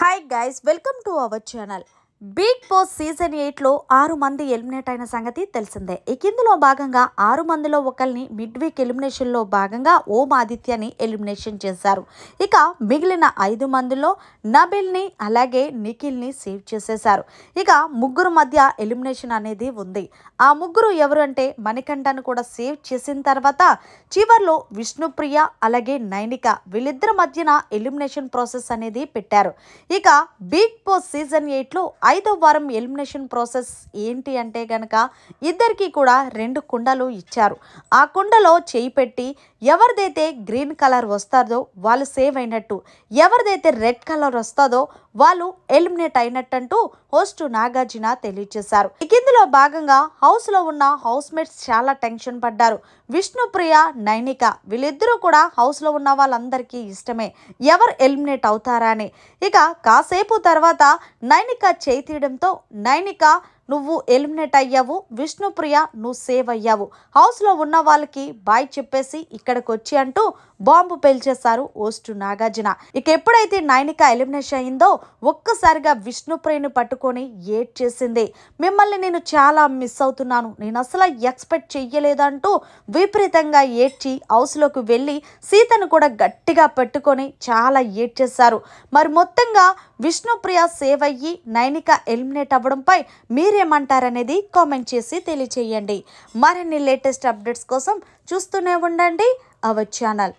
Hi guys, welcome to our channel. Bigg Boss season 8లో 6 మంది eliminate అయిన సంగతి తెలిసిందే. ఇందులో భాగంగా 6 మందిలో ఒకరిని మిడ్ వీక్ ఎలిమినేషన్లో భాగంగా ఓం ఆదిత్యని ఎలిమినేషన్ చేశారు. ఇక మిగిలిన 5 మందిలో నబిల్ని అలాగే నిఖిల్ని సేవ్ చేసేశారు. ఇక ముగ్గురు మధ్య ఎలిమినేషన్ అనేది ఉంది. ఆ ముగ్గురు ఎవరు అంటే మణికంఠను కూడా సేవ్ చేసిన తర్వాత చివర్లో విష్ణుప్రియ అలాగే నైనిక వీళ్ళిద్దరి మధ్యన ఎలిమినేషన్ ప్రాసెస్ అనేది పెట్టారు. ఇక బిగ్ బాస్ సీజన్ 8లో 5వ వారం ఎలిమినేషన్ ప్రాసెస్ ఏంటి అంటే గనక ఇద్దరికి కూడా 2 కుండలు ఇచ్చారు. ఆ కుండలో చేయి పెట్టి ఎవరిదైతే గ్రీన్ కలర్ వస్తుందో వాళ్ళు సేవ్ అయినట్టు, ఎవరిదైతే రెడ్ కలర్ వస్తుందో వాళ్ళు ఎలిమినేట్ అయినట్టు హోస్ట్ నాగార్జున తెలియజేశారు. ఇందులో భాగంగా హౌస్ లో ఉన్న హౌస్ మేట్స్ చాలా టెన్షన్ పడ్డారు. విష్ణుప్రియ నైనిక వీళ్ళిద్దరూ కూడా హౌస్ లో ఉన్న వాళ్ళందరికీ ఇష్టమే ఎవరు ఎలిమినేట్ అవుతారా అని. ఇక కాసేపు తర్వాత నైనిక చేయి తీయడంతో నైనిక నువ్వు ఎలిమినేట్ అయ్యావు, విష్ణుప్రియ నువ్వు సేవ్ అయ్యావు, హౌస్లో ఉన్న వాళ్ళకి బాయ్ చెప్పేసి ఇక్కడికి వచ్చి అంటూ బాంబు పేల్చేశారు హోస్ట్ నాగార్జున. ఇక ఎప్పుడైతే నైనిక ఎలిమినేషన్ అయిందో ఒక్కసారిగా విష్ణుప్రియని పట్టుకొని ఏడ్ చేసింది. మిమ్మల్ని నేను చాలా మిస్ అవుతున్నాను, నేను అసలు ఎక్స్పెక్ట్ చెయ్యలేదంటూ విపరీతంగా ఏడ్చి హౌస్లోకి వెళ్ళి సీతను కూడా గట్టిగా పెట్టుకొని చాలా ఏడ్ చేశారు. మరి మొత్తంగా విష్ణుప్రియ సేవ్ అయ్యి నైనిక ఎలిమినేట్ అవ్వడంపై మీరేమంటారనేది కామెంట్ చేసి తెలియచేయండి. మరిన్ని లేటెస్ట్ అప్డేట్స్ కోసం చూస్తూనే ఉండండి అవర్ ఛానల్.